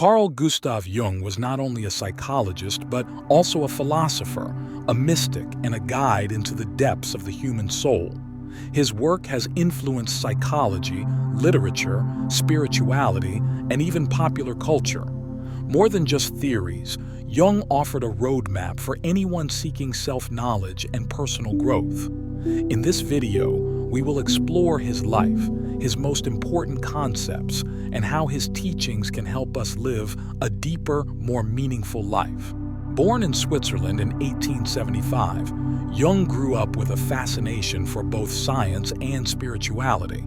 Carl Gustav Jung was not only a psychologist, but also a philosopher, a mystic, and a guide into the depths of the human soul. His work has influenced psychology, literature, spirituality, and even popular culture. More than just theories, Jung offered a roadmap for anyone seeking self-knowledge and personal growth. In this video, we will explore his life, his most important concepts, and how his teachings can help us live a deeper, more meaningful life. Born in Switzerland in 1875, Jung grew up with a fascination for both science and spirituality.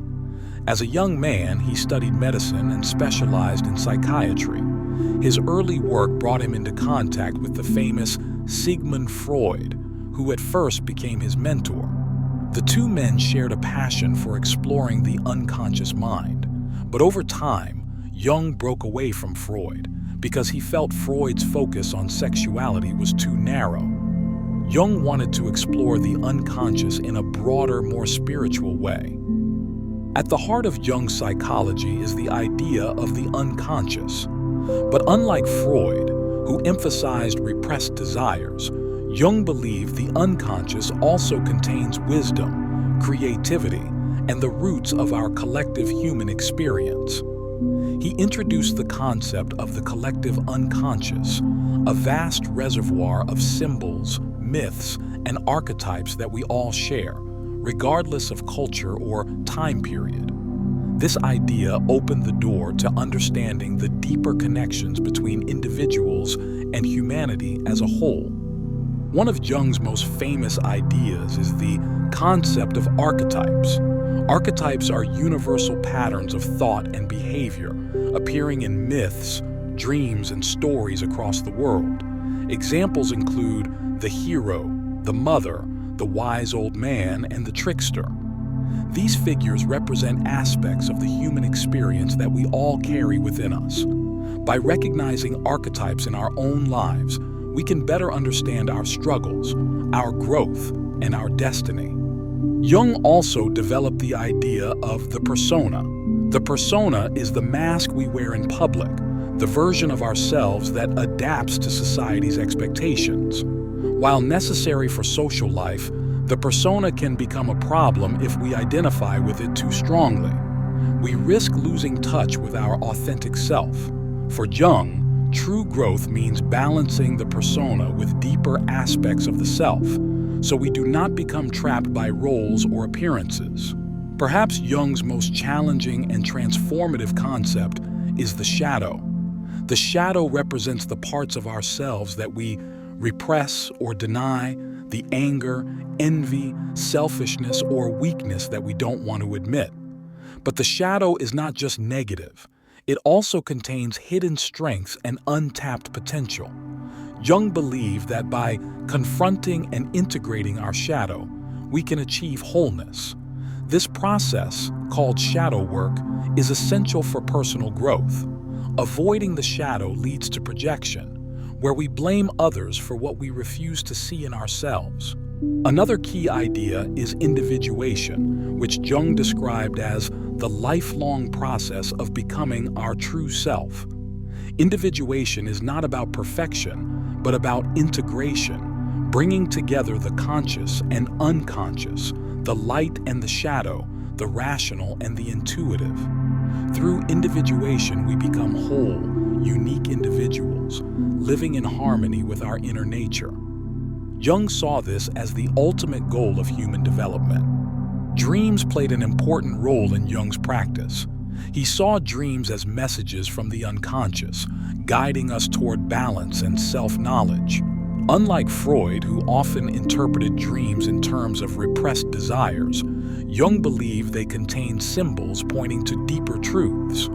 As a young man, he studied medicine and specialized in psychiatry. His early work brought him into contact with the famous Sigmund Freud, who at first became his mentor. The two men shared a passion for exploring the unconscious mind, but over time, Jung broke away from Freud because he felt Freud's focus on sexuality was too narrow. Jung wanted to explore the unconscious in a broader, more spiritual way. At the heart of Jung's psychology is the idea of the unconscious. But unlike Freud, who emphasized repressed desires, Jung believed the unconscious also contains wisdom, creativity, and the roots of our collective human experience. He introduced the concept of the collective unconscious, a vast reservoir of symbols, myths, and archetypes that we all share, regardless of culture or time period. This idea opened the door to understanding the deeper connections between individuals and humanity as a whole. One of Jung's most famous ideas is the concept of archetypes. Archetypes are universal patterns of thought and behavior, appearing in myths, dreams, and stories across the world. Examples include the hero, the mother, the wise old man, and the trickster. These figures represent aspects of the human experience that we all carry within us. By recognizing archetypes in our own lives, we can better understand our struggles, our growth, and our destiny. Jung also developed the idea of the persona. The persona is the mask we wear in public, the version of ourselves that adapts to society's expectations. While necessary for social life, the persona can become a problem if we identify with it too strongly. We risk losing touch with our authentic self. For Jung, true growth means balancing the persona with deeper aspects of the self, so we do not become trapped by roles or appearances. Perhaps Jung's most challenging and transformative concept is the shadow. The shadow represents the parts of ourselves that we repress or deny, the anger, envy, selfishness, or weakness that we don't want to admit. But the shadow is not just negative. It also contains hidden strengths and untapped potential. Jung believed that by confronting and integrating our shadow, we can achieve wholeness. This process, called shadow work, is essential for personal growth. Avoiding the shadow leads to projection, where we blame others for what we refuse to see in ourselves. Another key idea is individuation, which Jung described as the lifelong process of becoming our true self. Individuation is not about perfection, but about integration, bringing together the conscious and unconscious, the light and the shadow, the rational and the intuitive. Through individuation, we become whole, unique individuals, living in harmony with our inner nature. Jung saw this as the ultimate goal of human development. Dreams played an important role in Jung's practice. He saw dreams as messages from the unconscious, guiding us toward balance and self-knowledge. Unlike Freud, who often interpreted dreams in terms of repressed desires, Jung believed they contained symbols pointing to deeper truths.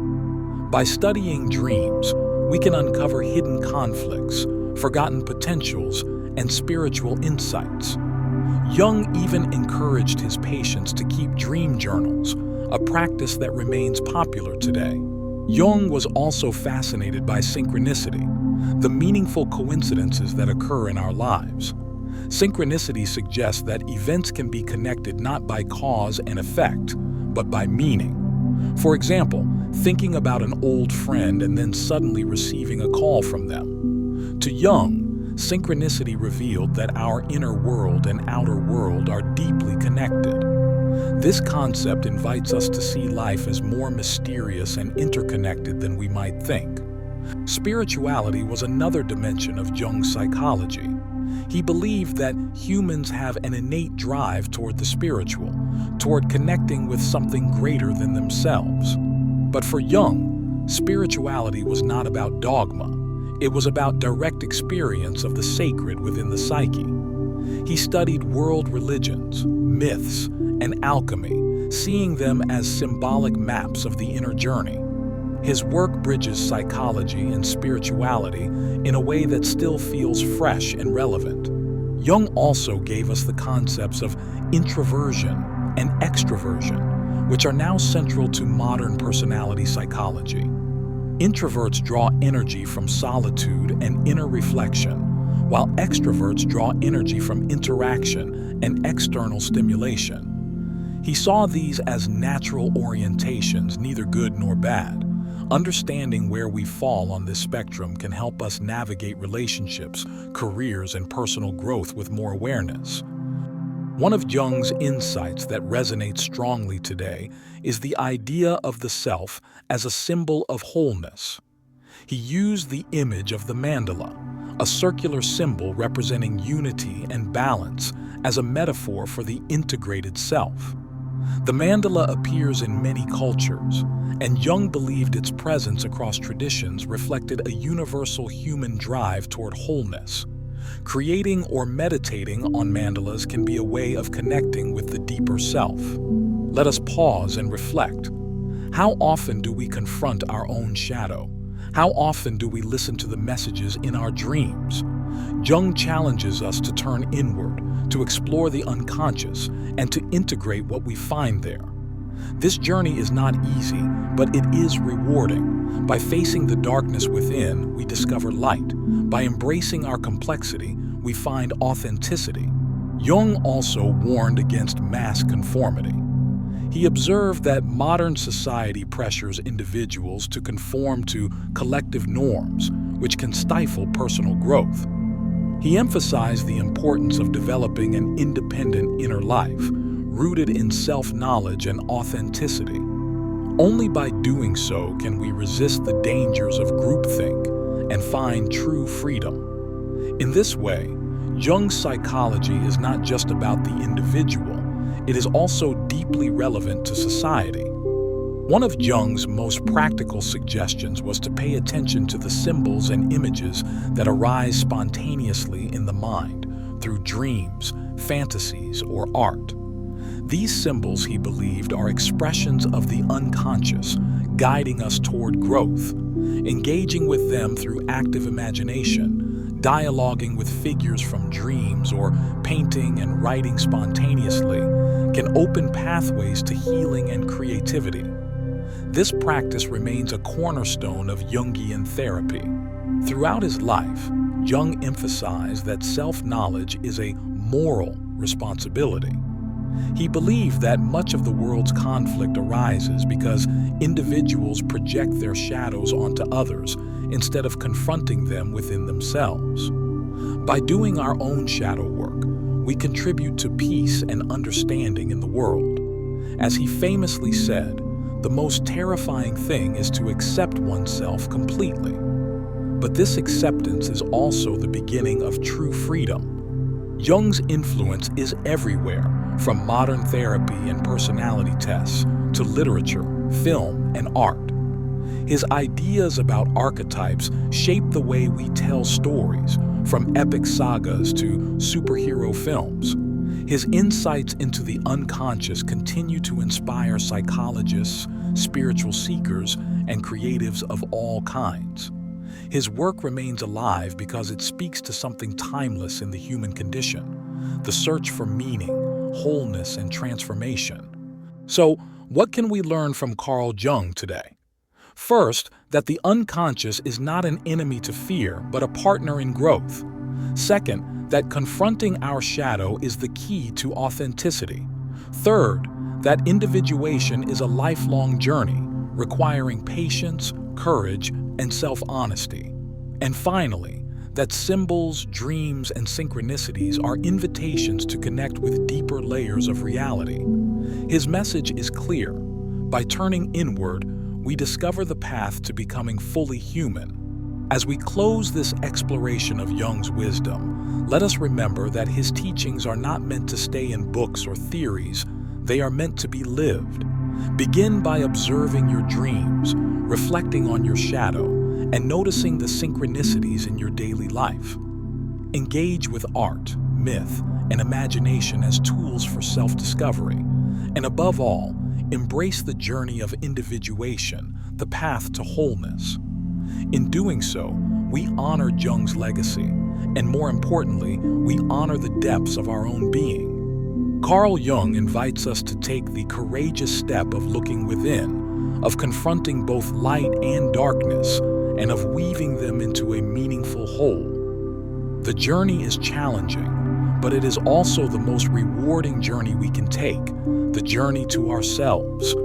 By studying dreams, we can uncover hidden conflicts, forgotten potentials, and spiritual insights. Jung even encouraged his patients to keep dream journals, a practice that remains popular today. Jung was also fascinated by synchronicity, the meaningful coincidences that occur in our lives. Synchronicity suggests that events can be connected not by cause and effect, but by meaning. For example, thinking about an old friend and then suddenly receiving a call from them. To Jung, synchronicity revealed that our inner world and outer world are deeply connected. This concept invites us to see life as more mysterious and interconnected than we might think. Spirituality was another dimension of Jung's psychology. He believed that humans have an innate drive toward the spiritual, toward connecting with something greater than themselves. But for Jung, spirituality was not about dogma. It was about direct experience of the sacred within the psyche. He studied world religions, myths, and alchemy, seeing them as symbolic maps of the inner journey. His work bridges psychology and spirituality in a way that still feels fresh and relevant. Jung also gave us the concepts of introversion and extroversion, which are now central to modern personality psychology. Introverts draw energy from solitude and inner reflection, while extroverts draw energy from interaction and external stimulation. He saw these as natural orientations, neither good nor bad. Understanding where we fall on this spectrum can help us navigate relationships, careers, and personal growth with more awareness. One of Jung's insights that resonates strongly today is the idea of the self as a symbol of wholeness. He used the image of the mandala, a circular symbol representing unity and balance, as a metaphor for the integrated self. The mandala appears in many cultures, and Jung believed its presence across traditions reflected a universal human drive toward wholeness. Creating or meditating on mandalas can be a way of connecting with the deeper self. Let us pause and reflect. How often do we confront our own shadow? How often do we listen to the messages in our dreams? Jung challenges us to turn inward, to explore the unconscious, and to integrate what we find there. This journey is not easy, but it is rewarding. By facing the darkness within, we discover light. By embracing our complexity, we find authenticity. Jung also warned against mass conformity. He observed that modern society pressures individuals to conform to collective norms, which can stifle personal growth. He emphasized the importance of developing an independent inner life, rooted in self-knowledge and authenticity. Only by doing so can we resist the dangers of groupthink and find true freedom. In this way, Jung's psychology is not just about the individual, it is also deeply relevant to society. One of Jung's most practical suggestions was to pay attention to the symbols and images that arise spontaneously in the mind through dreams, fantasies, or art. These symbols, he believed, are expressions of the unconscious, guiding us toward growth. Engaging with them through active imagination, dialoguing with figures from dreams, or painting and writing spontaneously can open pathways to healing and creativity. This practice remains a cornerstone of Jungian therapy. Throughout his life, Jung emphasized that self-knowledge is a moral responsibility. He believed that much of the world's conflict arises because individuals project their shadows onto others instead of confronting them within themselves. By doing our own shadow work, we contribute to peace and understanding in the world. As he famously said, the most terrifying thing is to accept oneself completely. But this acceptance is also the beginning of true freedom. Jung's influence is everywhere, from modern therapy and personality tests to literature, film, and art. His ideas about archetypes shape the way we tell stories, from epic sagas to superhero films. His insights into the unconscious continue to inspire psychologists, spiritual seekers, and creatives of all kinds. His work remains alive because it speaks to something timeless in the human condition, the search for meaning, wholeness, and transformation. So, what can we learn from Carl Jung today? First, that the unconscious is not an enemy to fear, but a partner in growth. Second, that confronting our shadow is the key to authenticity. Third, that individuation is a lifelong journey requiring patience, courage, and self-honesty. And finally, that symbols, dreams, and synchronicities are invitations to connect with deeper layers of reality. His message is clear. By turning inward, we discover the path to becoming fully human. As we close this exploration of Jung's wisdom, let us remember that his teachings are not meant to stay in books or theories. They are meant to be lived. Begin by observing your dreams, reflecting on your shadow, and noticing the synchronicities in your daily life. Engage with art, myth, and imagination as tools for self-discovery. And above all, embrace the journey of individuation, the path to wholeness. In doing so, we honor Jung's legacy, and more importantly, we honor the depths of our own being. Carl Jung invites us to take the courageous step of looking within, of confronting both light and darkness, and of weaving them into a meaningful whole. The journey is challenging, but it is also the most rewarding journey we can take, the journey to ourselves,